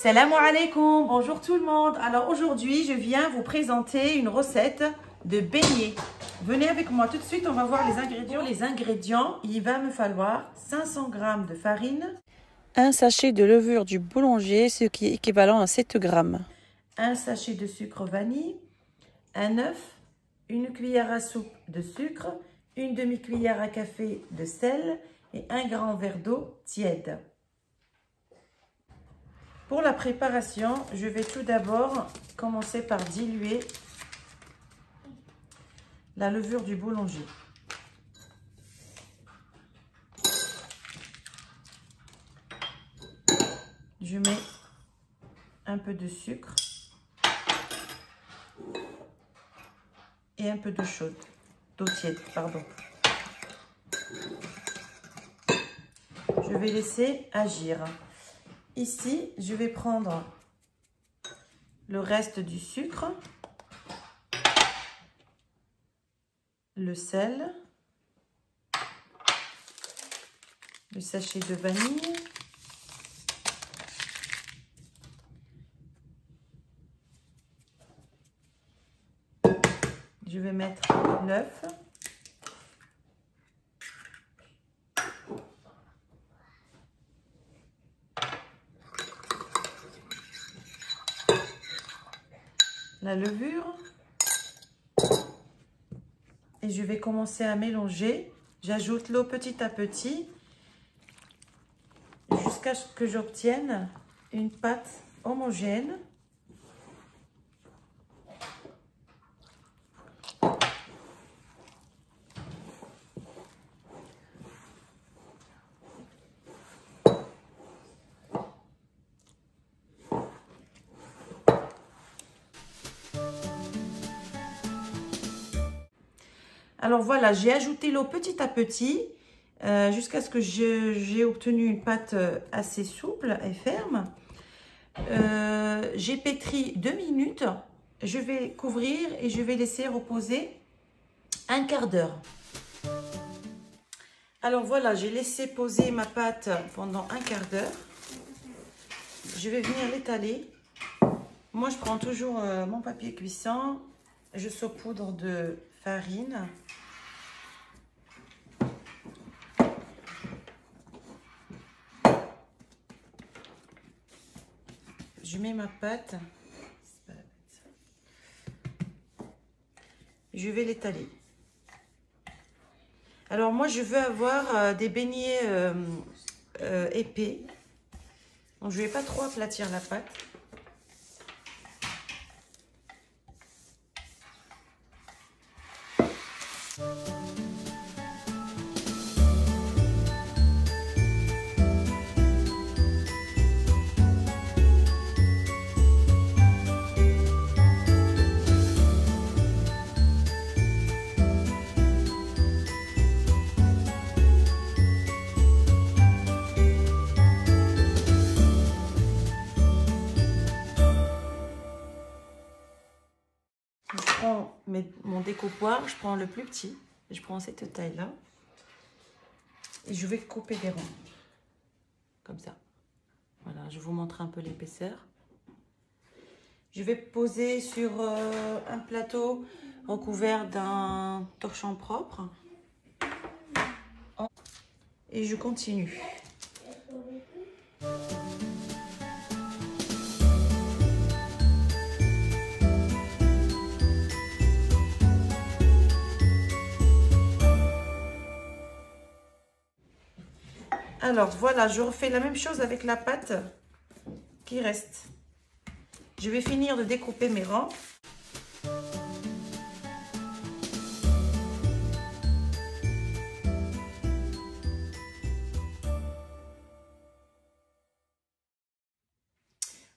Salam alaikum, bonjour tout le monde. Alors aujourd'hui, je viens vous présenter une recette de beignets. Venez avec moi tout de suite, on va voir les ingrédients. Pour les ingrédients, il va me falloir 500 g de farine, un sachet de levure du boulanger, ce qui est équivalent à 7 g, un sachet de sucre vanille, un œuf, une cuillère à soupe de sucre, une demi-cuillère à café de sel et un grand verre d'eau tiède. Pour la préparation, je vais tout d'abord commencer par diluer la levure du boulanger. Je mets un peu de sucre et un peu d'eau chaude, d'eau tiède, pardon. Je vais laisser agir. Ici, je vais prendre le reste du sucre, le sel, le sachet de vanille, je vais mettre l'œuf, la levure et je vais commencer à mélanger. J'ajoute l'eau petit à petit jusqu'à ce que j'obtienne une pâte homogène. Alors voilà, j'ai ajouté l'eau petit à petit jusqu'à ce que j'ai obtenu une pâte assez souple et ferme. J'ai pétri 2 minutes. Je vais couvrir et je vais laisser reposer un quart d'heure. Alors voilà, j'ai laissé poser ma pâte pendant un quart d'heure. Je vais venir l'étaler. Moi, je prends toujours mon papier cuisson. Je saupoudre de farine. Je mets ma pâte. Je vais l'étaler. Alors moi, je veux avoir des beignets épais. Donc, je ne vais pas trop aplatir la pâte. Je prends mon découpoir, je prends le plus petit, je prends cette taille-là et je vais couper des ronds, comme ça. Voilà, je vous montre un peu l'épaisseur. Je vais poser sur un plateau recouvert d'un torchon propre et je continue. Alors voilà, je refais la même chose avec la pâte qui reste. Je vais finir de découper mes rangs.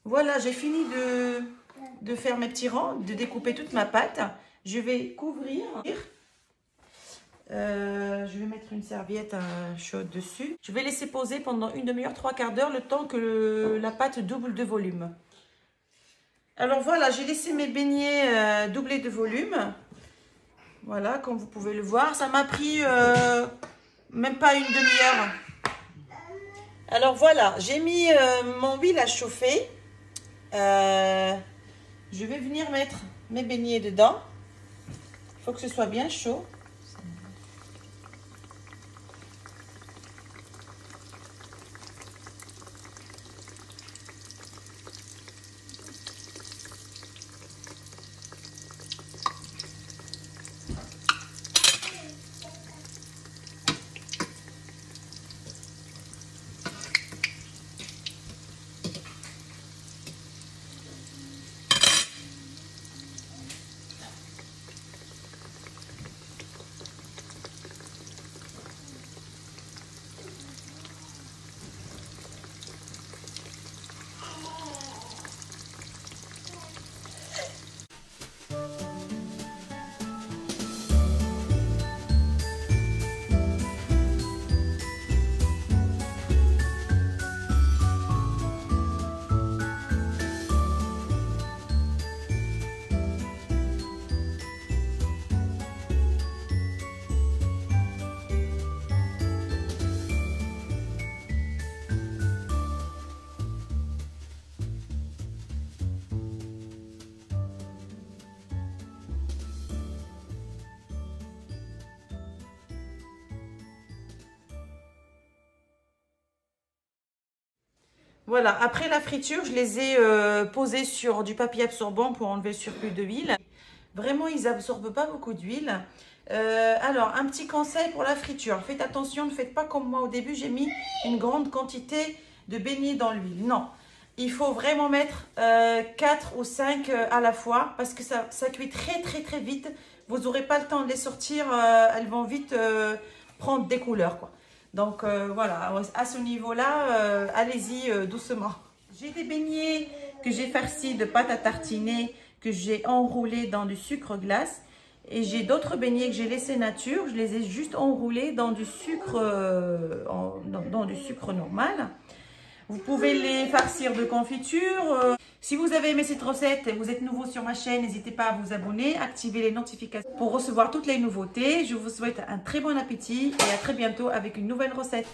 Voilà, j'ai fini de faire mes petits rangs, de découper toute ma pâte. Je vais couvrir. Je vais mettre une serviette chaude dessus. Je vais laisser poser pendant une demi-heure, 3/4 d'heure, le temps que la pâte double de volume. Alors voilà, j'ai laissé mes beignets doubler de volume. Voilà, comme vous pouvez le voir. Ça m'a pris même pas une demi-heure. Alors voilà, j'ai mis mon huile à chauffer. Je vais venir mettre mes beignets dedans. Il faut que ce soit bien chaud. Voilà, après la friture, je les ai posés sur du papier absorbant pour enlever le surplus d'huile. Vraiment, ils n'absorbent pas beaucoup d'huile. Alors, un petit conseil pour la friture. Faites attention, ne faites pas comme moi au début, j'ai mis une grande quantité de beignets dans l'huile. Non, il faut vraiment mettre 4 ou 5 à la fois parce que ça cuit très vite. Vous n'aurez pas le temps de les sortir, elles vont vite prendre des couleurs, quoi. Donc voilà, à ce niveau-là, allez-y doucement. J'ai des beignets que j'ai farcis de pâte à tartiner, que j'ai enroulés dans du sucre glace. Et j'ai d'autres beignets que j'ai laissés nature, je les ai juste enroulés dans du sucre, dans du sucre normal. Vous pouvez les farcir de confiture. Si vous avez aimé cette recette et vous êtes nouveau sur ma chaîne, n'hésitez pas à vous abonner, activer les notifications pour recevoir toutes les nouveautés. Je vous souhaite un très bon appétit et à très bientôt avec une nouvelle recette.